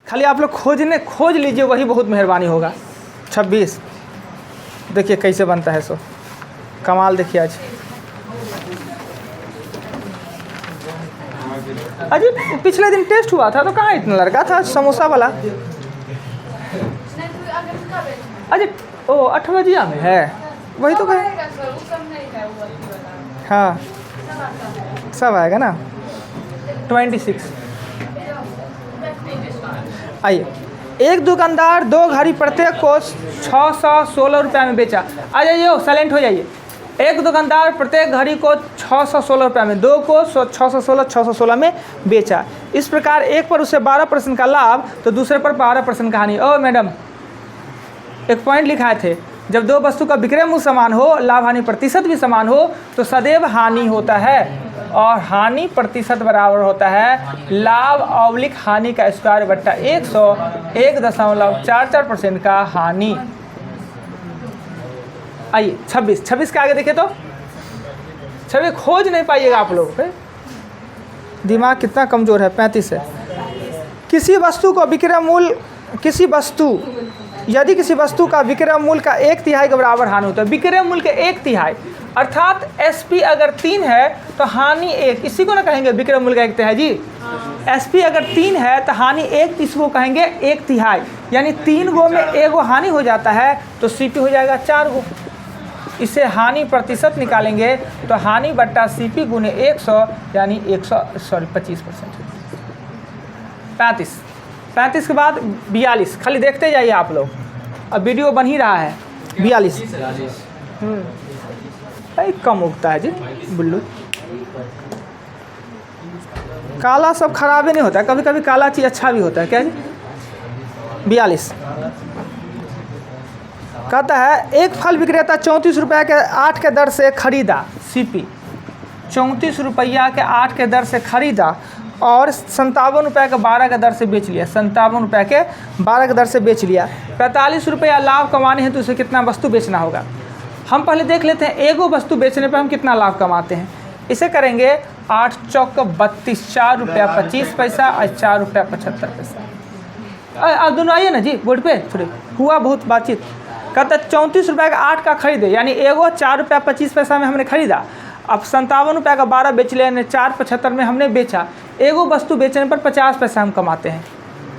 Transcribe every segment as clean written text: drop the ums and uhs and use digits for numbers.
खाली आप लोग खोज लीजिए, वही बहुत मेहरबानी होगा। 26 देखिए कैसे बनता है, सो कमाल देखिए आज। अजी पिछले दिन टेस्ट हुआ था तो कहाँ इतना लड़का था समोसा वाला। अजी ओ 8 बजिया में है, वही तो कहे। हाँ सब आएगा ना। 26 आइए। एक दुकानदार 2 घड़ी प्रत्येक को 616 रुपये में बेचा। आ जाइए, साइलेंट हो जाइए। एक दुकानदार प्रत्येक घड़ी को 616 रुपये में, 2 को 616 में बेचा। इस प्रकार एक पर उसे 12% का लाभ तो दूसरे पर 12% का हानि। ओ मैडम, एक पॉइंट लिखाए थे, जब 2 वस्तु का विक्रय मूल्य समान हो, लाभ हानि प्रतिशत भी समान हो, तो सदैव हानि होता है, और हानि प्रतिशत बराबर होता है लाभ अवलिक हानि का स्क्वायर बट्टा 101.44% का हानि। आइए 26 के आगे देखें तो 26 खोज नहीं पाइएगा आप लोग, दिमाग कितना कमज़ोर है। 35 है। किसी वस्तु को विक्रय मूल्य, यदि किसी वस्तु का विक्रय मूल्य का 1/3 के बराबर हानि होता है। विक्रय मूल्य के 1/3 अर्थात SP अगर 3 है तो हानि 1, इसी को ना कहेंगे विक्रय मूल्य का 1/3 जी। SP अगर 3 है तो हानि 1, इसको कहेंगे 1/3, यानी 3 गो में 1 गो हानि हो जाता है तो CP हो जाएगा 4 गो। इसे हानि प्रतिशत निकालेंगे तो हानि बट्टा CP गुने 100 यानी 25%। 35 के बाद 42, खाली देखते जाइए आप लोग, अब वीडियो बन ही रहा है। 42 भाई कम उगता है जी बुल्लू। काला सब खराब ही नहीं होता है, कभी कभी काला चीज़ अच्छा भी होता है क्या जी। 42 कहता है एक फल विक्रेता 34 रुपये के 8 के दर से खरीदा। CP 34 रुपया के 8 के दर से खरीदा और 57 रुपये के 12 के दर से बेच लिया। 57 रुपये के 12 के दर से बेच लिया। 45 रुपया लाभ कमाने हैं तो उसे कितना वस्तु बेचना होगा। हम पहले देख लेते हैं एगो वस्तु बेचने पर हम कितना लाभ कमाते हैं। इसे करेंगे 8 चौक 32, 4 रुपया 25 पैसा और 4 रुपया 75 पैसा। अब दोनों आइए ना जी बोर्ड पे, थोड़ी हुआ बहुत बातचीत। कहता 34 रुपये का 8 का खरीदे, यानी एगो 4 रुपया 25 पैसा में हमने खरीदा। अब 57 रुपये का 12 बेच लिया, यानी 4.75 में हमने बेचा। एगो वस्तु बेचने पर 50 पैसा हम कमाते हैं,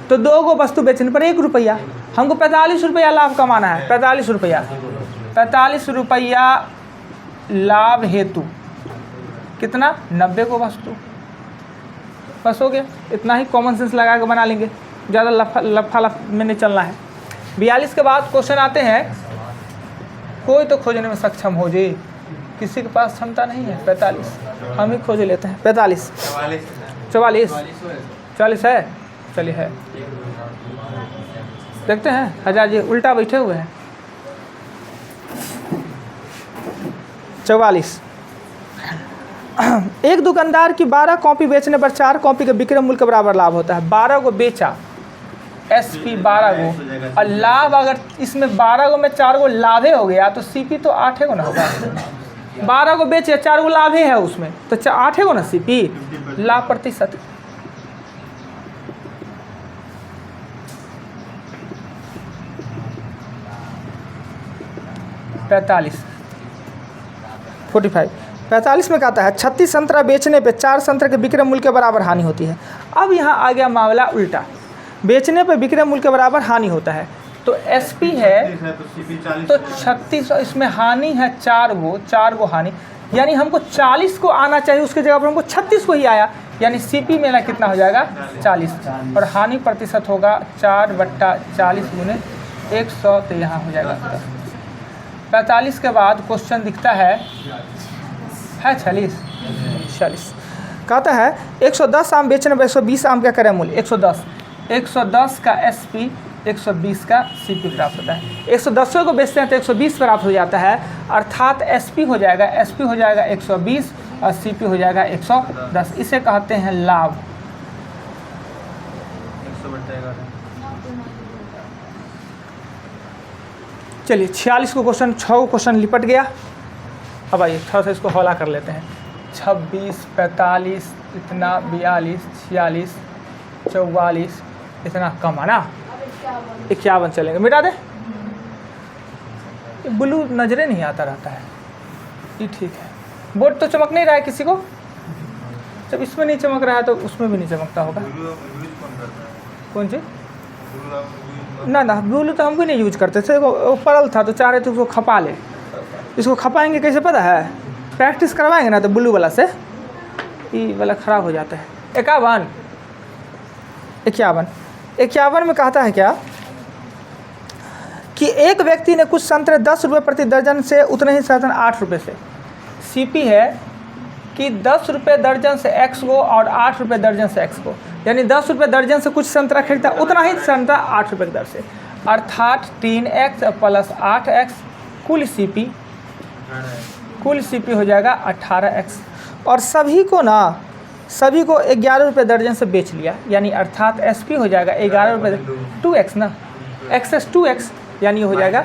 तो 2 गो वस्तु बेचने पर 1 रुपया। हमको 45 रुपया लाभ कमाना है। 45 रुपया लाभ हेतु कितना, 90 को वस्तु। बस हो गया, इतना ही कॉमन सेंस लगा के बना लेंगे, ज़्यादा लफा में नहीं चलना है। 42 के बाद क्वेश्चन आते हैं, कोई तो खोजने में सक्षम हो जी, किसी के पास क्षमता नहीं है। 45 हम ही खोज लेते हैं। 45 44 है, चलिए है, देखते हैं। हजार जी उल्टा बैठे हुए हैं। 44 एक दुकानदार की 12 कॉपी बेचने पर 4 कॉपी के विक्रय मूल्य के बराबर लाभ होता है। 12 को बेचा, SP 12 गो, और लाभ अगर इसमें 12 गो में 4 गो लाभे हो गया तो CP तो 8 गो ना होगा। 12 को बेचे, 4 गो लाभे है उसमें, तो 8 गो ना CP लाभ प्रतिशत। पैंतालीस 45 में कहता है 36 संतरा बेचने पे 4 संतरा के विक्रय मूल्य के बराबर हानि होती है। अब यहाँ आ गया मामला उल्टा, बेचने पे विक्रय मूल्य के बराबर हानि होता है, तो SP है तो 36, इसमें हानि है 4 गो हानि, यानी हमको 40 को आना चाहिए, उसके जगह पर हमको 36 को ही आया, यानी CP मेरा कितना हो जाएगा 40, और हानि प्रतिशत होगा 4/40 गुने 100, तो यहाँ हो जाएगा 10। 45 के बाद क्वेश्चन दिखता है 46 कहता है 110 आम बेचने पर 120 आम का क्रय मूल्य। 110 का SP, 120 का CP प्राप्त होता है। 110 को बेचते हैं तो 120 प्राप्त हो जाता है, अर्थात SP हो जाएगा 120 और CP हो जाएगा 110। इसे कहते हैं लाभ। चलिए 46 को क्वेश्चन, 6 क्वेश्चन लिपट गया। अब आइए थोड़ा सा इसको हौला कर लेते हैं। 26, 45, इतना 42, 46, 44, इतना कम है ना, 51 चलेंगे, मिटा दे। ब्लू नजरे नहीं आता रहता है, ये ठीक है। बोर्ड तो चमक नहीं रहा है किसी को, जब इसमें नहीं चमक रहा है तो उसमें भी नहीं चमकता होगा। कौन चीज़? ना ना, ब्लू तो हम भी नहीं यूज करते थे, वो परल था तो चाह रहे थे उसको खपा ले। इसको खपाएंगे कैसे पता है? प्रैक्टिस करवाएंगे ना तो ब्लू वाला से ये वाला ख़राब हो जाता है। 51 में कहता है क्या कि एक व्यक्ति ने कुछ संतरे 10 रुपये प्रति दर्जन से उतने ही संतरे 8 रुपये से। सीपी है कि 10 रुपये दर्जन से एक्स को और 8 रुपये दर्जन से एक्स को, यानी 10 रुपये दर्जन से कुछ संतरा खरीदता उतना ही संतरा 8 रुपये की दर से, अर्थात 3x + 8x कुल सीपी हो जाएगा 18x। और सभी को 11 रुपये दर्जन से बेच लिया, यानी अर्थात एसपी हो जाएगा 11 रुपये 2x ना, एक्सेस 2x यानी हो जाएगा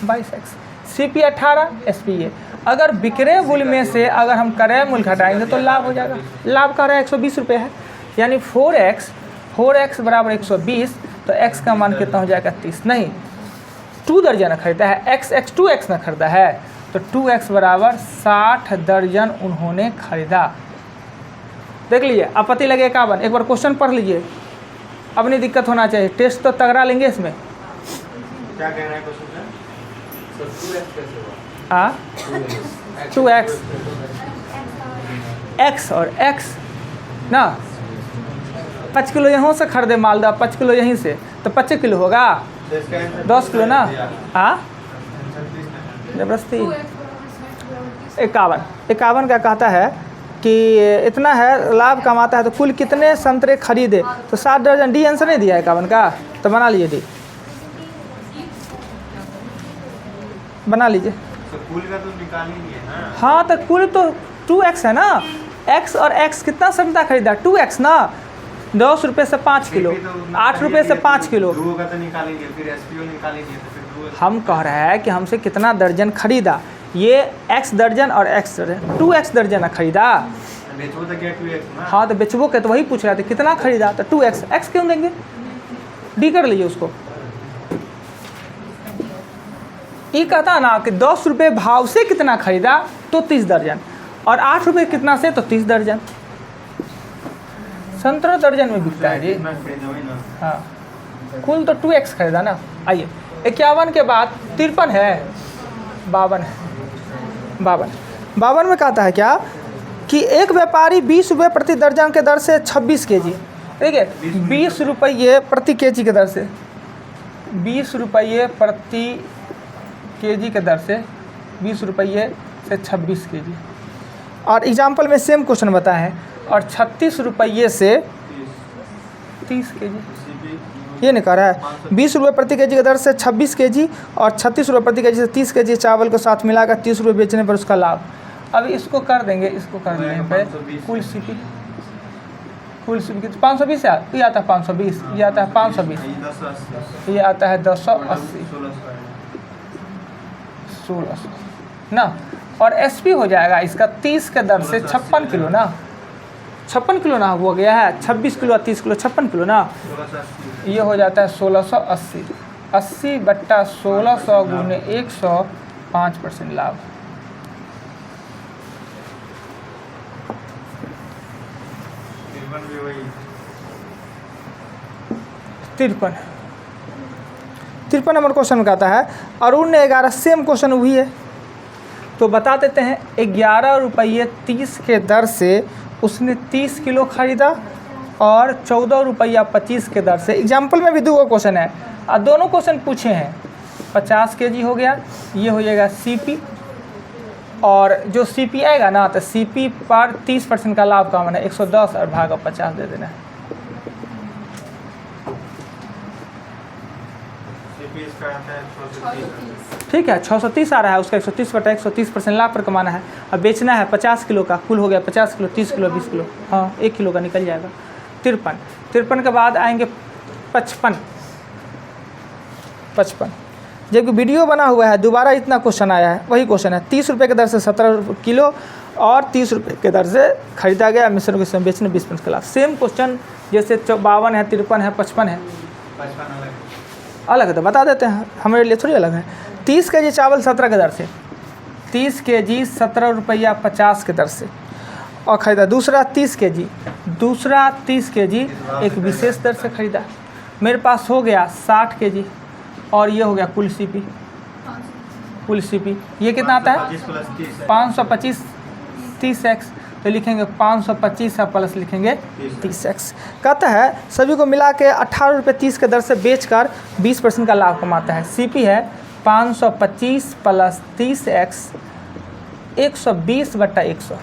22x। सीपी 18, एसपी ये। अगर विक्रय मूल्य में से अगर हम क्रय मूल्य घटाएंगे तो लाभ हो जाएगा। लाभ का रहा 120 रुपये है, यानी 4x बराबर 120, तो x का मान कितना हो जाएगा 30। नहीं, 2 दर्जन खरीदा है, x 2x न खरीदा है, तो 2x बराबर 60 दर्जन उन्होंने खरीदा। देख लीजिए, आपत्ति लगे 51। एक बार क्वेश्चन पढ़ लीजिए, अब नहीं दिक्कत होना चाहिए, टेस्ट तो तगड़ा लेंगे इसमें। क्या कह रहे हैं क्वेश्चन? 2x x और x ना, 5 किलो यहाँ से खरीदे मालदा, 5 किलो यहीं से, तो 25 किलो होगा, 10 किलो ना। जबरदस्ती। 51 का कहता है कि इतना है लाभ कमाता है तो कुल कितने संतरे खरीदे, तो 60 दर्जन। डी आंसर नहीं दिया है 51 का, तो बना लीजिए डी, बना लीजिए। तो कुल का तो निकाल ही नहीं है ना। हाँ, तो कुल तो 2x है ना, x और x कितना संतरा खरीदा 2x ना, 10 रुपये से 5 किलो, 8 रुपये से 5 किलो। ध्रुव का तो निकालेंगे, फिर एसपीओ निकालेंगे, तो फिर ध्रुव। हम कह रहे हैं कि हमसे कितना दर्जन खरीदा, ये x दर्जन और x दर्जन, 2x दर्जन खरीदा। बेचबो तो क्या 2x ना। हाँ, तो बेचबो के तो वही पूछ रहे थे कितना खरीदा, तो 2x। x क्यों देंगे, डी कर लीजिए उसको। ये कहता ना कि 10 रुपये भाव से कितना खरीदा, तो 30 दर्जन, और 8 रुपये कितना से, तो 30 दर्जन। संतरा दर्जन में बिकता है जी। हाँ, कुल तो 2x खरीदा ना। आइए 51 के बाद 53 है, 52 है। 52 में कहता है क्या कि एक व्यापारी 20 रुपये प्रति दर्जन के दर से 26 kg, देखिए 20 रुपये प्रति केजी के दर से, 20 रुपये प्रति केजी के दर से 20 रुपये से 26 kg। और एग्जाम्पल में सेम क्वेश्चन बताया है, और 36 रुपये से 30 kg। ये नहीं कह रहा है 20 रुपये प्रति केजी की दर से 26 kg और 36 रुपये प्रति केजी से 30 kg चावल को साथ मिलाकर 30 रुपये बेचने पर उसका लाभ। अब इसको कर देंगे, इसको कर देने पे कुल सीपी की 520 ये आता है 520, ये आता है 520, ये आता है 280, 1600 ना। और एसपी हो जाएगा इसका 30 के दर से 56 किलो ना, 56 किलो ना हो गया है, 26 किलो 30 किलो 56 किलो ना, ये हो जाता है 1680। 80 बट्टा 1600 गुने 100, 5% लाभ। तिरपन नंबर क्वेश्चन में कहता है अरुण ने 11, सेम क्वेश्चन हुई है तो बता देते हैं। 11 रुपये 30 के दर से उसने 30 किलो खरीदा और 14 रुपया 25 के दर से। एग्जाम्पल में भी दो क्वेश्चन है और दोनों क्वेश्चन पूछे हैं। 50 kg हो गया, ये हो जाएगा सीपी, और जो सीपी आएगा ना तो सीपी पर 30% का लाभ का माना 110 और भागा 50 दे देना है। ठीक है, 630 आ रहा है, उसका 130 बटा 130% लाभ पर कमाना है। अब बेचना है 50 किलो का, कुल हो गया 50 किलो, 30 किलो, 20 किलो, हाँ 1 किलो का निकल जाएगा। 53 के बाद आएंगे 55। जबकि वीडियो बना हुआ है दोबारा इतना क्वेश्चन आया है, वही क्वेश्चन है। 30 रुपये की दर से 17 किलो और 30 रुपये की दर से खरीदा गया मिश्रण को इसमें बेचने 20% के लाभ। सेम क्वेश्चन जैसे 52 है, 53 है, 55 है, 55 अलग अलग है तो बता देते हैं, हमारे लिए थोड़ी अलग है। 30 kg चावल 17 की दर से, 30 kg 17 रुपया 50 की दर से और ख़रीदा। दूसरा 30 kg एक विशेष दर से ख़रीदा। मेरे पास हो गया 60 kg और ये हो गया कुल सीपी। कुल सीपी ये कितना आता है? 25 + 30 है। 525 30x, तो लिखेंगे 525 प्लस लिखेंगे 30x। कहता है सभी को मिला के 18 रुपये 30 के दर से बेचकर 20% का लाभ कमाता है। सीपी है 525 + 30x 120/100,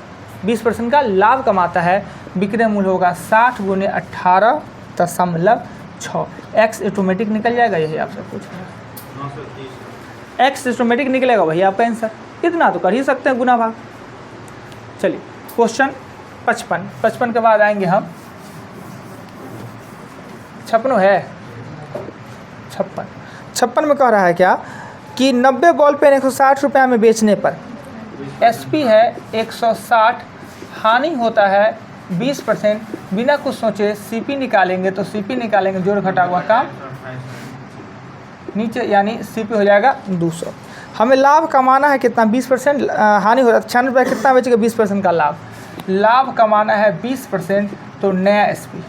20% का लाभ कमाता है। विक्रय मूल्य होगा 60 × 18.6। एक्स ऑटोमेटिक निकल जाएगा, यही आपसे पूछ रहा है। 930 एक्स ऑटोमेटिक निकलेगा, वही आपका आंसर। इतना तो कर ही सकते हैं गुना भाग। चलिए क्वेश्चन 55 के बाद आएंगे हम 56 है। 56 में कह रहा है क्या कि 90 बॉल पेन 160 रुपये में बेचने पर एसपी है 160, हानि होता है 20%। बिना कुछ सोचे सीपी निकालेंगे तो सीपी निकालेंगे, जोड़ घटा हुआ काम नीचे, यानी सीपी हो जाएगा 200। हमें लाभ कमाना है कितना? 20%। हानि हो रहा है 96 रुपये, कितना बेचेगा? 20% का लाभ। लाभ कमाना है 20%, तो नया एसपी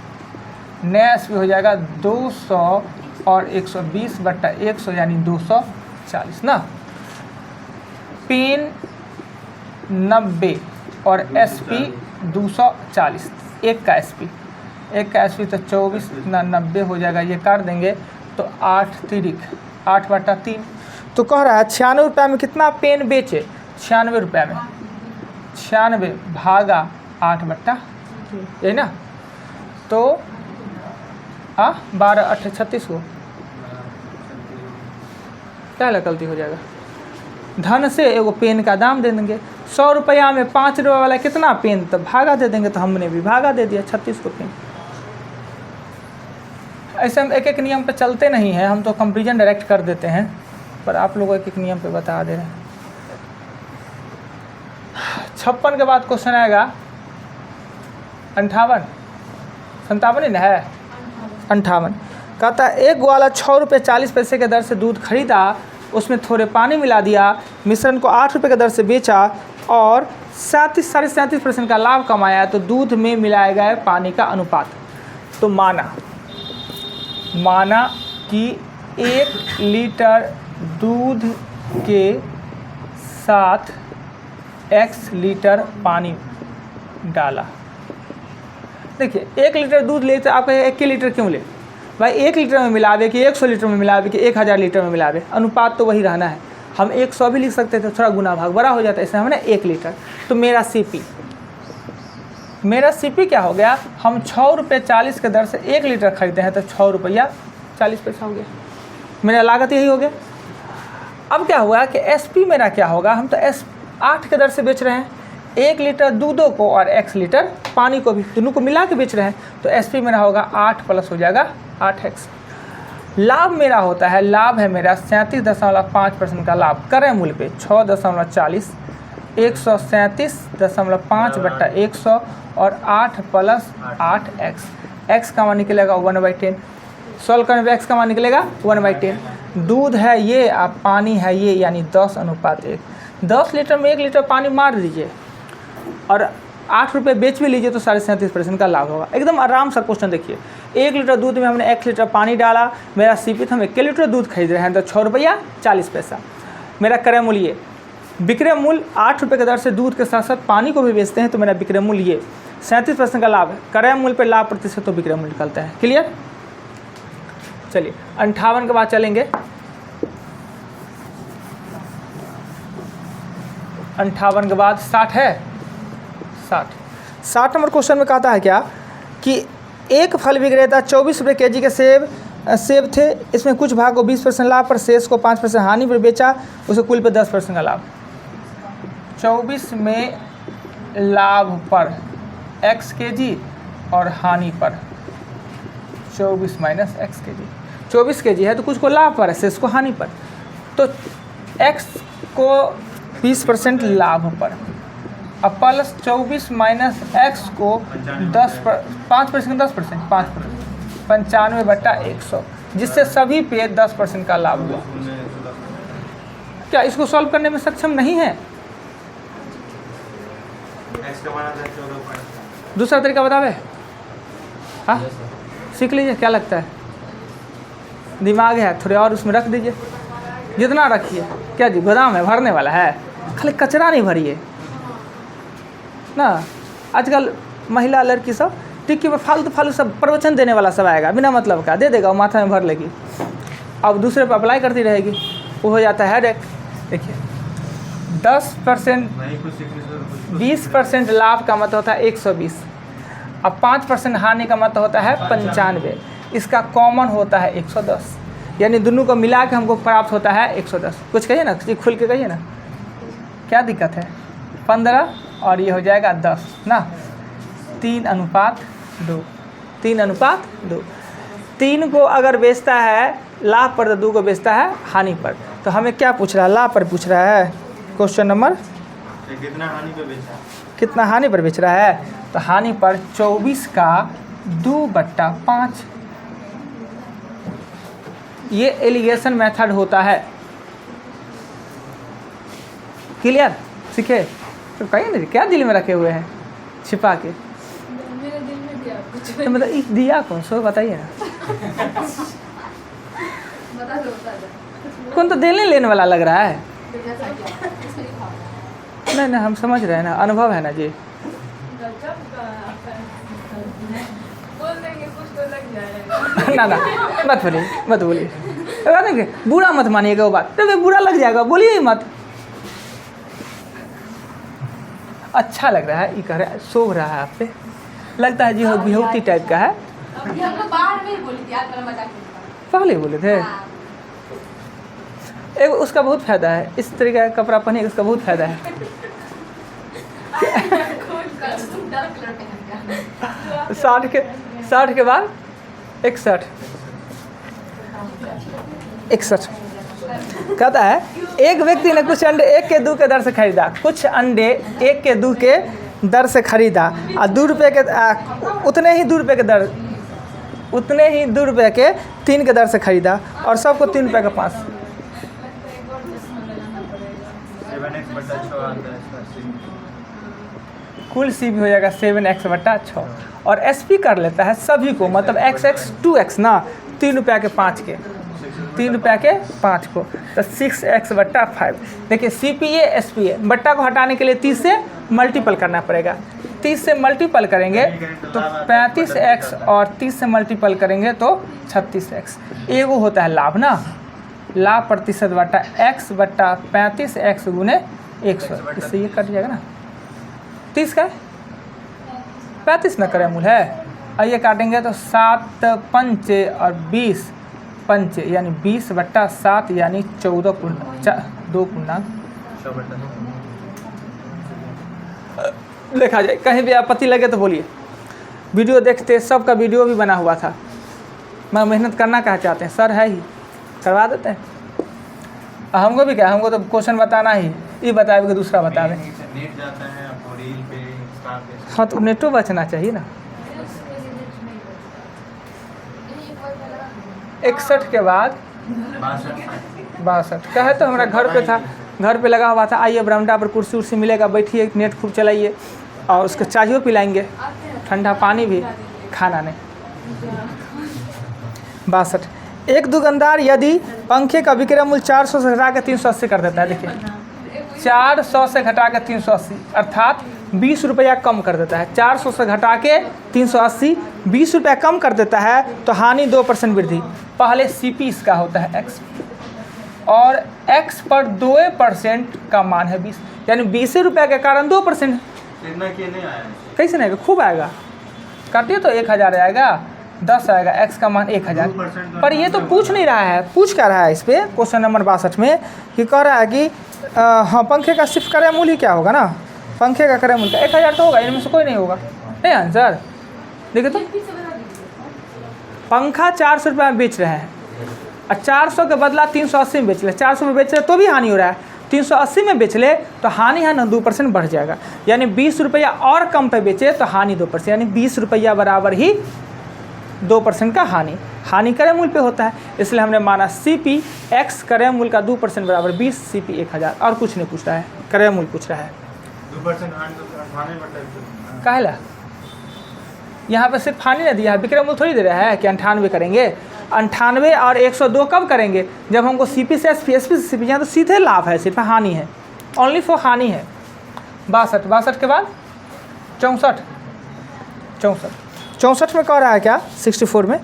हो जाएगा 200 और 120/100 यानी 240 ना। पेन 90 और एसपी 240, एक का एसपी तो 24 ना 90 हो जाएगा, ये काट देंगे तो 8 तिरिक 8/3। तो कह रहा है 96 रुपये में कितना पेन बेचे? 96 रुपये में 96 भागा 8/3, यही ना। तो 12 8 36 को क्या गलती हो जाएगा? धन से एगो पेन का दाम दे देंगे। 100 रुपया में 5 रुपये वाला कितना पेन, तो भागा दे देंगे, तो हमने भी भागा दे दिया 36 को पेन। ऐसे हम एक एक नियम पे चलते नहीं हैं, हम तो कंपेरिजन डायरेक्ट कर देते हैं, पर आप लोगों एक एक नियम पे बता दे रहे हैं। 56 के बाद क्वेश्चन आएगा 58 57 ही ना है 58। कहता है एक ग्वाला 6 रुपये 40 पैसे के दर से दूध खरीदा, उसमें थोड़े पानी मिला दिया, मिश्रण को 8 रुपये के दर से बेचा और 37.5% का लाभ कमाया, तो दूध में मिलाए गए पानी का अनुपात। तो माना कि 1 लीटर दूध के साथ x लीटर पानी डाला। देखिए 1 लीटर दूध ले तो आप 1 लीटर क्यों ले भाई? 1 लीटर में मिलावे कि 100 लीटर में मिलावे कि 1000 लीटर में मिलावे, अनुपात तो वही रहना है। हम 100 भी लिख सकते थे, थोड़ा गुना भाग बड़ा हो जाता है, इसलिए हमने 1 लीटर। तो मेरा सीपी क्या हो गया? हम 6 रुपये 40 के दर से 1 लीटर खरीदते हैं, तो 6 रुपया 40 पैसा हो गया, मेरा लागत यही हो गया। अब क्या हुआ कि एसपी मेरा क्या होगा? हम तो 8 के दर से बेच रहे हैं, 1 लीटर दूधों को और x लीटर पानी को भी, दोनों को मिला के बेच रहे हैं, तो एसपी मेरा होगा 8 प्लस हो जाएगा 8x। लाभ मेरा होता है, लाभ है मेरा 37.5% का लाभ, क्रय मूल्य पे 6.40 137.5/100 और 8 + 8x। x का मान निकलेगा 1/10। सॉल्व करने पे x का मान निकलेगा 1/10। दूध है ये, आप पानी है ये, यानी 10:1। 10 लीटर में 1 लीटर पानी मार दीजिए और 8 रुपये बेच भी लीजिए, तो 37.5% का लाभ होगा। एकदम आराम सा क्वेश्चन देखिए। 1 लीटर दूध में हमने 1 लीटर पानी डाला, मेरा सीपी हम 1 लीटर दूध खरीद रहे हैं, तो 6 रुपया 40 पैसा। मेरा क्रय मूल्य, विक्रय मूल्य 8 रुपये के दर से दूध के साथ साथ पानी को भी बेचते हैं, तो मेरा विक्रय मूल्य ये 37% का लाभ है। क्रय मूल्य पर लाभ प्रतिशत तो विक्रय मूल्य निकलता है। क्लियर? चलिए 58 के बाद चलेंगे 58 के बाद 60 है। 60 नंबर क्वेश्चन में कहता है क्या कि एक फल विक्रेता 24 रुपये केजी के सेब थे, इसमें कुछ भाग को 20% लाभ पर, शेष को 5% हानि पर बेचा, उसे कुल पे 10% का लाभ। 24 में लाभ पर x kg और हानि पर 24 - x kg। 24 kg है तो कुछ को लाभ पर है, शेष को हानि पर। तो x को 20% लाभ पर, अब प्लस 24 माइनस एक्स को 5% 10% 5%, 95/100, जिससे सभी पे 10% का लाभ हुआ। क्या इसको सॉल्व करने में सक्षम नहीं है? एक्स का बना था 14.5। दूसरा तरीका बतावे? हाँ, सीख लीजिए, क्या लगता है? दिमाग है थोड़े और उसमें रख दीजिए, जितना रखिए। क्या जी गोदाम है, भरने वाला है, खाली कचरा नहीं भरिए ना। आजकल महिला लड़की सब टिक्की पर फालतू सब प्रवचन देने वाला सब आएगा, बिना मतलब का दे देगा, वो माथा में भर लेगी, अब दूसरे पर अप्लाई करती रहेगी, वो हो जाता है हेडेक। देखिए 10% नहीं कुछ सीखने से कुछ 20% लाभ का मतलब होता है 120, अब 5% हानि का मतलब होता है 95, इसका कॉमन होता है 110, यानी दोनों को मिला के हमको प्राप्त होता है 110। कुछ कहिए ना, खुल के कहिए ना, क्या दिक्कत है? 15 और ये हो जाएगा 10 ना, 3:2, 3:2। 3 को अगर बेचता है लाभ पर तो 2 को बेचता है हानि पर। तो हमें क्या पूछ रहा है? लाभ पर पूछ रहा है। क्वेश्चन नंबर कितना हानि पे बेचा? कितना हानि पर बेच रहा है? तो हानि पर 24 का 2/5, ये एलिगेशन मेथड होता है। क्लियर? सीखे? तो कहिए ना, क्या दिल में रखे हुए हैं छिपा के? मेरे दिल में दिया कुछ। तो मतलब इस दिया कौन सो बताइए ना। बता दो। कौन तो देने लेने वाला लग रहा है। जैसा क्या? इसमें लिखा होगा। नहीं नहीं, हम समझ रहे हैं ना, अनुभव है ना जी। गजब का बोल देंगे कुछ तो लग जाएगा। ना मत बोलिए देखिए, बुरा मत मानिएगा वो बात, तो बुरा लग जाएगा, बोलिए ही मत। अच्छा लग रहा है, ये कह रहा है, शोभ रहा है आप पे, लगता है जी हो बिहौती टाइप का है। अभी हम लोग बाहर में ही बोली थी, आज मजाक नहीं कर पहले बोले थे। हाँ। एक उसका बहुत फायदा है, इस तरीके का कपड़ा पहने उसका बहुत फायदा है। कल से तुम डार्क कलर पहन के 60 के बाद 61 कहता है, एक व्यक्ति ने कुछ अंडे 1 के 2 के दर से खरीदा, कुछ अंडे 1 के 2 के दर से खरीदा और 2 रुपये के उतने ही 2 रुपये के 3 के दर से खरीदा और सबको 3 रुपये का 5। 7x/6 आता है इसका सी। कुल सी भी हो जाएगा 7x/6 और SP कर लेता है सभी को, मतलब XX 2x ना, 3 रुपये के 5 के, 3 रुपये के 5 को, तो 6x/5। देखिए CPA SPA बट्टा को हटाने के लिए 30 से मल्टीपल करना पड़ेगा, 30 से मल्टीपल करेंगे तो 35x और 30 से मल्टीपल करेंगे तो 36x। एगो होता है लाभ ना, लाभ प्रतिशत बटा x/35x गुने 100, इससे ये कट जाएगा ना। 30 का 35 न करे मूल है, और ये काटेंगे तो 7 पंचे और 20 पंचे, यानी 20/7 यानी 14 2 पूर्णांक देखा जाए। कहीं भी आपत्ति लगे तो बोलिए। वीडियो देखते सबका वीडियो भी बना हुआ था, मैं मेहनत करना कहा चाहते हैं, सर है ही करवा देते हैं। हमको भी क्या, हमको तो क्वेश्चन बताना ही, ये बताए कि दूसरा बतावे। नेट जाता है आपको रील पे, इंस्टा पे। हाँ तो नेटो बचना चाहिए ना। 61 के बाद 62 कहे तो हमारा घर पे था, घर पे लगा हुआ था, आइए बरामदा पर कुर्सी उर्सी मिलेगा, बैठिए, नेट खूब चलाइए और उसको चाहिए पिलाएंगे, ठंडा पानी भी, खाना नहीं। 62 एक दुकानदार यदि पंखे का विक्रय मूल्य 400 से घटा के 380 कर देता है, देखिए 400 से घटा के 380 अर्थात 20 रुपया कम कर देता है। 400 से घटा के 380 20 रुपया कम कर देता है तो हानि 2% वृद्धि। पहले CP इसका होता है x और x पर 2% का मान है 20, यानी 20 रुपये के कारण 2%। इतना क्यों नहीं आया? कैसे नहीं आएगा, खूब आएगा, काटिए तो 1000 आएगा, 10 आएगा, x का मान 1000। पर ये तो पूछ नहीं रहा है, पूछ क्या रहा है इस पर क्वेश्चन नंबर 62 में कि कह रहा है कि हाँ पंखे का सिर्फ क्रय मूल्य ही क्या होगा ना, पंखे का क्रय मूल्य का 1000 तो होगा, इनमें से कोई नहीं होगा। नहीं आंसर, देखिए तो पंखा 400 रुपये में बेच रहे हैं, और 400 के बदला 380 में बेच ले, 400 में बेच ले तो भी हानि हो रहा है, 380 में बेच ले तो हानि है ना 2% बढ़ जाएगा, यानी 20 रुपया और कम पे बेचे तो हानि 2%, यानी 20 रुपया बराबर ही 2% का हानि क्रय मूल्य पे होता है। इसलिए हमने माना CP x क्रय मूल्य का 2% बराबर 20, CP 1000। और कुछ नहीं पूछ रहा है, क्रय मूल्य पूछ रहा है। 2% हानि तो 98 काहेला यहाँ पे सिर्फ हानि नहीं दिया है, विक्रय मूल्य थोड़ी दे रहा है कि 98 करेंगे। 98 और 102 कब करेंगे? जब हमको CP से SP, SP से CP, यहाँ तो सीधे लाभ है, सिर्फ हानि है, ओनली फॉर हानि है। 62 के बाद 64 में कह रहा है क्या 64 में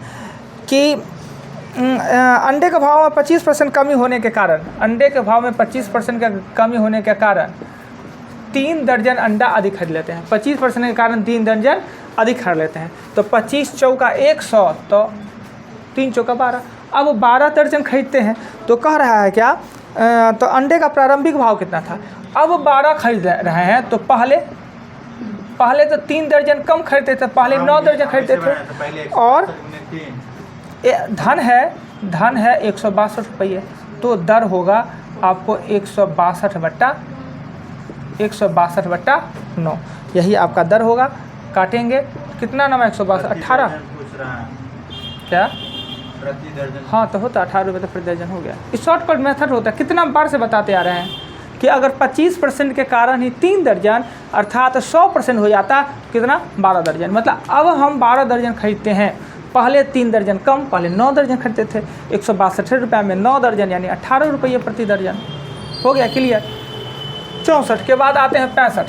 कि अंडे के भाव में 25% कमी होने के कारण, अंडे के भाव में 25% का कमी होने के कारण 3 दर्जन अंडा अधिक खरीद लेते हैं। 25% के कारण 3 दर्जन अधिक खरीद लेते हैं। तो 25 चौका 100, तो 3 चौका 12। अब 12 दर्जन खरीदते हैं तो कह रहा है क्या तो अंडे का प्रारंभिक भाव कितना था? अब 12 खरीद रहे हैं तो पहले तो 3 दर्जन कम खरीदते थे, पहले 9 दर्जन खरीदते थे। और धन है 162 रुपये, तो दर होगा आपको 162/9, यही आपका दर होगा। काटेंगे कितना नाम 162, 18 पूछ रहा है क्या? प्रति दर्जन। हाँ तो होता 18 रुपये तो प्रति दर्जन हो गया। इस शॉर्टकट मेथड होता है। कितना बार से बताते आ रहे हैं कि अगर 25% के कारण ही 3 दर्जन अर्थात 100% हो जाता, कितना 12 दर्जन। मतलब अब हम 12 दर्जन खरीदते हैं, पहले 3 दर्जन कम, पहले 9 दर्जन खरीदते थे। 162 रुपये में 9 दर्जन यानी 18 रुपये प्रति दर्जन। हो गया क्लियर। 64 के बाद आते हैं 65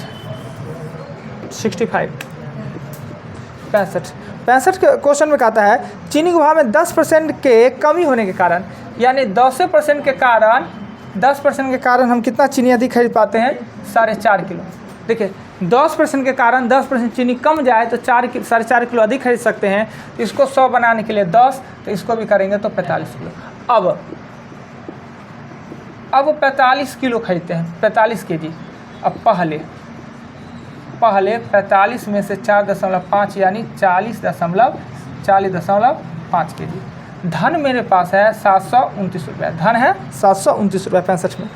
के क्वेश्चन में कहता है चीनी के भाव में 10% के कमी होने के कारण, यानी 10% के कारण हम कितना चीनी अधिक खरीद पाते हैं? 4.5 किलो। देखिए 10% के कारण 10% चीनी कम जाए तो 4.5 किलो अधिक खरीद सकते हैं। इसको 100 बनाने के लिए 10, तो इसको भी करेंगे तो 45 किलो। अब 45 किलो खरीदते हैं, 45 kg। अब पहले 45 में से 4.5 यानी 40.5 kg। धन मेरे पास है 729 रुपये, धन है 729 रुपये 65 में।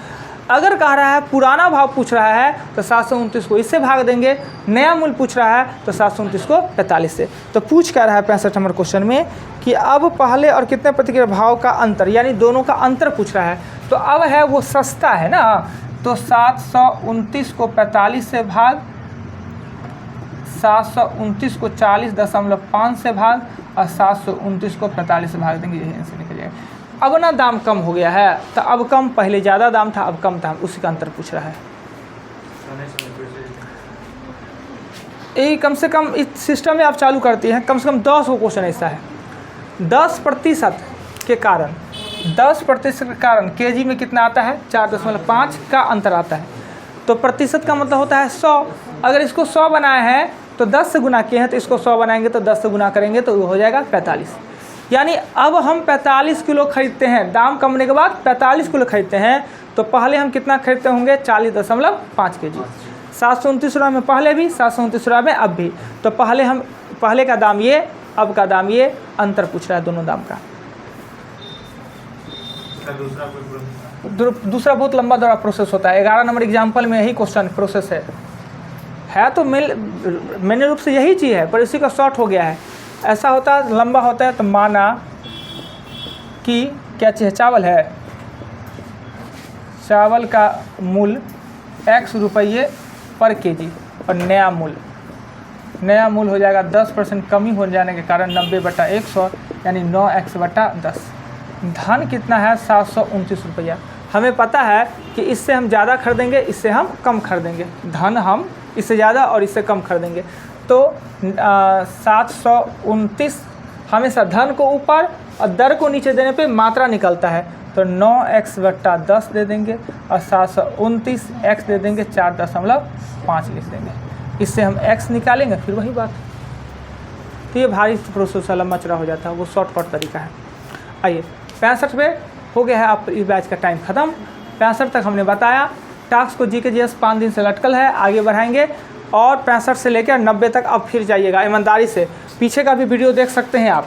अगर कह रहा है पुराना भाव पूछ रहा है तो 729 को इससे भाग देंगे, नया मूल्य पूछ रहा है तो 729 को 45 से। तो पूछ क्या रहा है 65 नंबर क्वेश्चन में कि अब पहले और कितने प्रतिक्रिया भाव का अंतर, यानी दोनों का अंतर पूछ रहा है। तो अब है वो सस्ता है ना, तो 729 को 45 से भाग, 729 को 40.5 से भाग और 729 को 45 से भाग देंगे, यही से निकल जाएगा। अब ना दाम कम हो गया है, तो अब कम, पहले ज़्यादा दाम था अब कम था, उसी का अंतर पूछ रहा है। यही कम से कम इस सिस्टम में आप चालू करती हैं, कम से कम 10 क्वेश्चन ऐसा है। 10% के कारण 10% के कारण केजी में कितना आता है? 4.5 का अंतर आता है। तो प्रतिशत का मतलब होता है 100। अगर इसको 100 बनाए हैं तो 10 से गुना किए हैं, तो इसको 100 बनाएंगे तो 10 से गुना करेंगे तो वो हो जाएगा 45। यानी अब हम 45 किलो खरीदते हैं, दाम कम होने के बाद 45 किलो खरीदते हैं। तो पहले हम कितना खरीदते होंगे? 40.5 kg। 729 रुपये में पहले भी, 729 रुपये में अब भी। तो पहले का दाम ये, अब का दाम ये, अंतर पूछ रहा है दोनों दाम का। दूसरा बहुत लंबा दौरा प्रोसेस होता है। 11 नंबर एग्जाम्पल में यही क्वेश्चन प्रोसेस है तो मैंने रूप से यही चीज़ है, पर इसी का शॉर्ट हो गया है। ऐसा होता है लंबा होता है। तो माना कि क्या चीज़ है? चावल है, चावल का मूल्य x रुपये पर kg और नया मूल्य हो जाएगा 10% कमी हो जाने के कारण 90/100 यानी 9x/10। धन कितना है? 729 रुपया। हमें पता है कि इससे हम ज़्यादा खरीदेंगे, इससे हम कम खरीदेंगे। धन हम इससे ज़्यादा और इससे कम खरीदेंगे। तो 729 हमेशा धन को ऊपर और दर को नीचे देने पे मात्रा निकलता है। तो 9x/10 दे देंगे और 729 x दे देंगे, 4.5 लिख देंगे। इससे हम x निकालेंगे, फिर वही बात। तो ये भारी प्रोसेस लंबा चौड़ा हो जाता है, वो शॉर्टकट तरीका है। आइए 65 पे हो गया है। आप इस बैच का टाइम ख़त्म। 65 तक हमने बताया। टास्क को GK GS 5 दिन से लटकल है, आगे बढ़ाएंगे। और 65 से लेकर 90 तक अब फिर जाइएगा ईमानदारी से। पीछे का भी वीडियो देख सकते हैं आप।